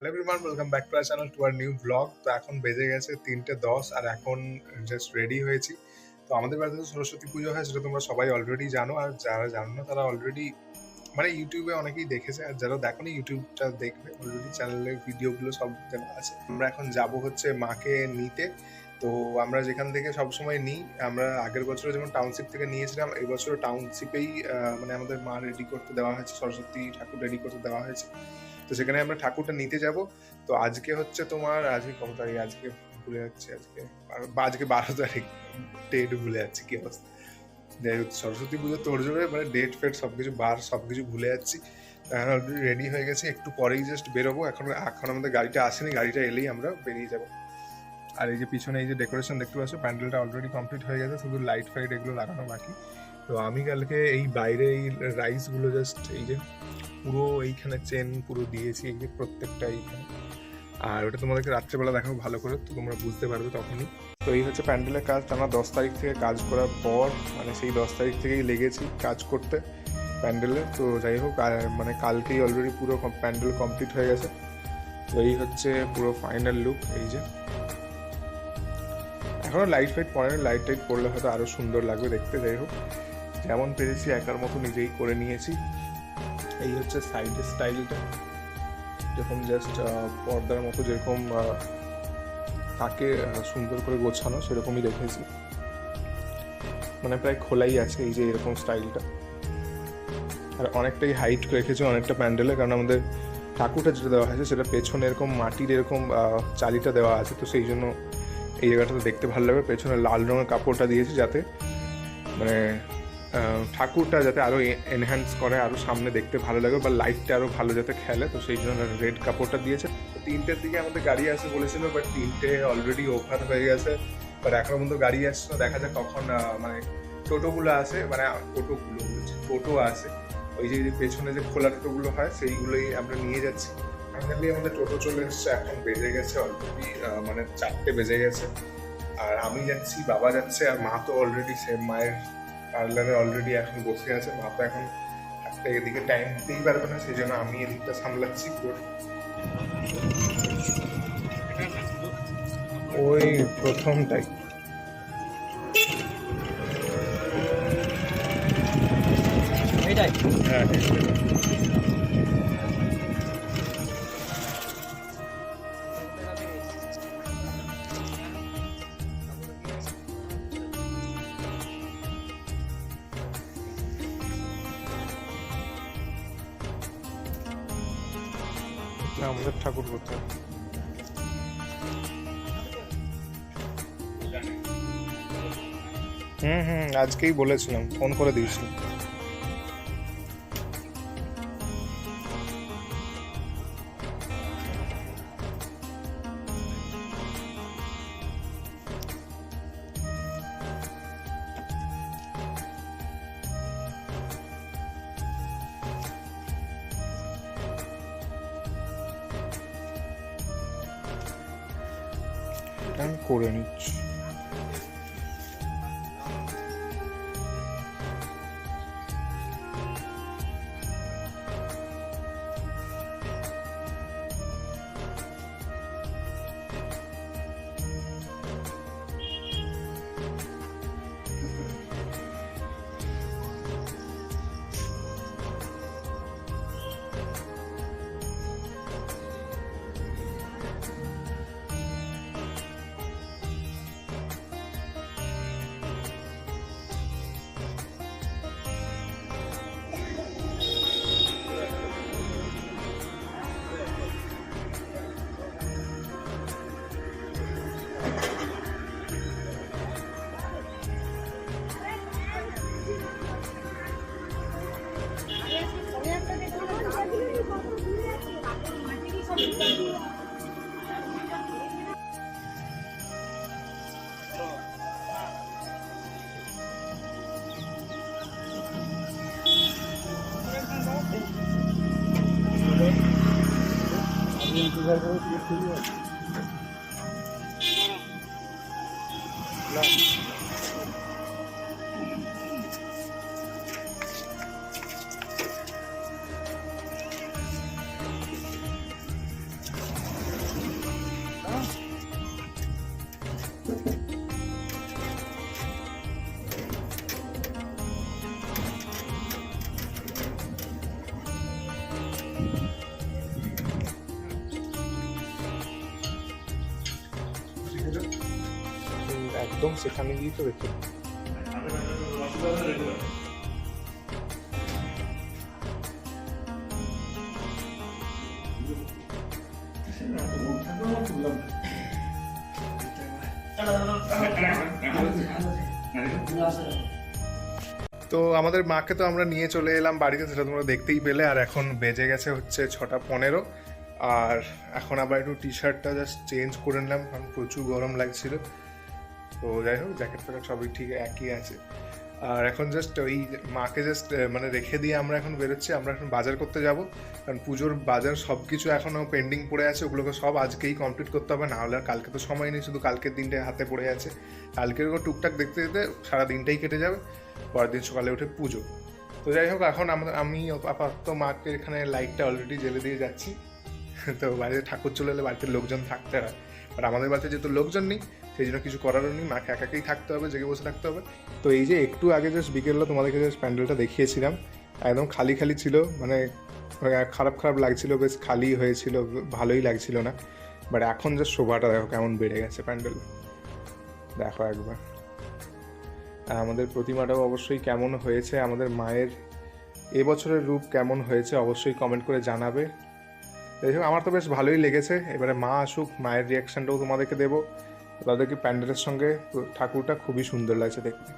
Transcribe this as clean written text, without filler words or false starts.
Hello everyone, welcome back to our channel to our new blog. তো এখন বেজে গেছে 3:10 আর এখন জাস্ট রেডি হয়েছি। তো আমাদের বাড়িতে তো সরস্বতী পুজো হয়, সেটা তোমরা সবাই অলরেডি জানো। আর যারা জানো না তারা অলরেডি মানে ইউটিউবে অনেকেই দেখেছে, আর যারা দেখোনি ইউটিউবটা দেখবে, অলরেডি চ্যানেলের ভিডিওগুলো সব দেওয়া আছে। আমরা এখন যাব হচ্ছে মাকে নিতে। তো আমরা যেখান থেকে সবসময় নিই, আমরা আগের বছরে যেমন টাউনশিপ থেকে নিয়েছিলাম, এই বছর টাউনশিপেই মানে আমাদের মা রেডি করতে দেওয়া হয়েছে, সরস্বতী ঠাকুর রেডি করতে দেওয়া হয়েছে। তো সেখানে আমরা ঠাকুরটা নিতে যাব। তো আজকে হচ্ছে তোমার, আজকে কত তারিখ, আজকে ভুলে যাচ্ছি, আজকে 12 তারিখ, ডেট ভুলে যাচ্ছি, কি অবস্থা। যাই হোক, সরস্বতী পুজো তোড়জোড়ে মানে ডেট ফেট সবকিছু বার সবকিছু ভুলে যাচ্ছি। এখন অলরেডি রেডি হয়ে গেছি, একটু পরেই জাস্ট বেরোবো। এখন আমাদের গাড়িটা আসেনি, গাড়িটা এলেই আমরা বেরিয়ে যাবো। আর এই যে পিছনে এই যে ডেকোরেশন দেখতে পাচ্ছ, প্যান্ডেলটা অলরেডি কমপ্লিট হয়ে গেছে, শুধু লাইট ফাইট এগুলো লাগানো বাকি। তো আমি কালকে এই বাইরে এই রাইসগুলো জাস্ট এই যে পুরো এইখানে চেন পুরো দিয়েছি, এই যে প্রত্যেকটা এইখানে। আর ওটা তোমাদেরকে রাত্রেবেলা দেখাবো ভালো করে, তো তোমরা বুঝতে পারবে তখনই। তো এই হচ্ছে প্যান্ডেলের কাজ। আমরা 10 তারিখ থেকে কাজ করার পর, মানে সেই 10 তারিখ থেকেই লেগেছি কাজ করতে প্যান্ডেলে। তো যাই হোক, মানে কালকেই অলরেডি পুরো প্যান্ডেল কমপ্লিট হয়ে গেছে। তো এই হচ্ছে পুরো ফাইনাল লুক। এই যে এখনও লাইট ফাইট পড়েনি, লাইট টাইট পড়লে হয়তো আরও সুন্দর লাগবে দেখতে। যাই হোক, যেমন পেরেছি একার মতো নিজেই করে নিয়েছি। এই হচ্ছে সাইডের স্টাইলটা, যেরকম জাস্ট পর্দার মতো যেরকম থাকে সুন্দর করে গোছানো, সেরকমই রেখেছি। মানে প্রায় খোলাই আছে এই যে এরকম স্টাইলটা। আর অনেকটাই হাইট রেখেছি অনেকটা প্যান্ডেলে, কারণ আমাদের ঠাকুরটা যেটা দেওয়া হয়েছে সেটা পেছনে এরকম মাটির এরকম চালিটা দেওয়া আছে। তো সেই জন্য এই জায়গাটাতে দেখতে ভালো লাগবে। পেছনে লাল রঙের কাপড়টা দিয়েছি যাতে মানে ঠাকুরটা যাতে আরও এনহ্যান্স করে, আরও সামনে দেখতে ভালো লাগে, বা লাইটটা আরও ভালো যাতে খেলে। তো সেই জন্য রেড কাপড়টা দিয়েছে। 3টের দিকে আমাদের গাড়ি আসে বলেছিল, বাট 3টে অলরেডি ওভার হয়ে গেছে। বাট এখনো পর্যন্ত গাড়ি আসছে না, দেখা যাক কখন মানে টোটোগুলো আসে, মানে টোটো আসে। ওই যে পেছনে যে খোলা টোটোগুলো হয় সেইগুলোই আমরা নিয়ে যাচ্ছি। ফাইনালি আমাদের টোটো চলে এসছে, এখন বেজে গেছে অলরেডি মানে 4টে বেজে গেছে। আর আমি যাচ্ছি, বাবা যাচ্ছে, আর মা তো অলরেডি সেম মায়ের পার্লারে অলরেডি এখন বসে আছে। মা তো এখন একটা এদিকে টাইম দিতেই পারবে না, সেই জন্য আমি এদিকটা সামলাচ্ছি পুরো। ওই প্রথমটাই হ্যাঁ, আমাদের ঠাকুর কোথায়? আজকেই বলেছিলাম, ফোন করে দিয়েছিলাম। আমি করে নিচ্ছি। একদম সেখানে গিয়ে তো দেখতে। তো আমাদের মাকে তো আমরা নিয়ে চলে এলাম বাড়িতে, সেটা তোমরা দেখতেই পেলে। আর এখন বেজে গেছে হচ্ছে 6:15। আর এখন আবার একটু টি শার্টটা জাস্ট চেঞ্জ করে নিলাম, কারণ প্রচুর গরম লাগছিল। তো যাই হোক, জ্যাকেট ফ্যাকেট সবই ঠিক একই আছে। আর এখন জাস্ট ওই মাকে জাস্ট মানে রেখে দিয়ে আমরা এখন বেরোচ্ছি। আমরা এখন বাজার করতে যাব, কারণ পুজোর বাজার সব কিছু এখনও পেন্ডিং পড়ে আছে, ওগুলোকে সব আজকেই কমপ্লিট করতে হবে, না হলে আর কালকে তো সময় নেই, শুধু কালকের দিনটা হাতে পড়ে আছে। কালকের টুকটাক দেখতে দেখতে সারা দিনটাই কেটে যাবে, পরের দিন সকালে উঠে পুজো। তো যাই হোক, এখন আমি আপাতত মাকে এখানে লাইটটা অলরেডি জেলে দিয়ে যাচ্ছি। তো বাড়িতে ঠাকুর চলে এলে বাড়িতে লোকজন থাকতে হয়, বাট আমাদের বাড়িতে যেহেতু লোকজন নেই, সেই জন্য কিছু করারও নেই, মাকে একাকেই থাকতে হবে, জেগে বসে থাকতে হবে। তো এই যে একটু আগে জাস্ট বিকেলবেলা তোমাদেরকে জাস্ট প্যান্ডেলটা দেখিয়েছিলাম, একদম খালি খালি ছিল, মানে খারাপ খারাপ লাগছিল, বেশ খালি হয়েছিল, ভালোই লাগছিল না। বাট এখন জাস্ট শোভাটা দেখো কেমন বেড়ে গেছে প্যান্ডেল, দেখো একবার। আর আমাদের প্রতিমাটাও অবশ্যই কেমন হয়েছে, আমাদের মায়ের এবছরের রূপ কেমন হয়েছে অবশ্যই কমেন্ট করে জানাবে। যাই হোক, আমার তো বেশ ভালোই লেগেছে। এবারে মা আসুক, মায়ের রিয়াকশানটাও তোমাদেরকে দেবো। তাদেরকে প্যান্ডেলের সঙ্গে ঠাকুরটা খুবই সুন্দর লাগছে দেখতে।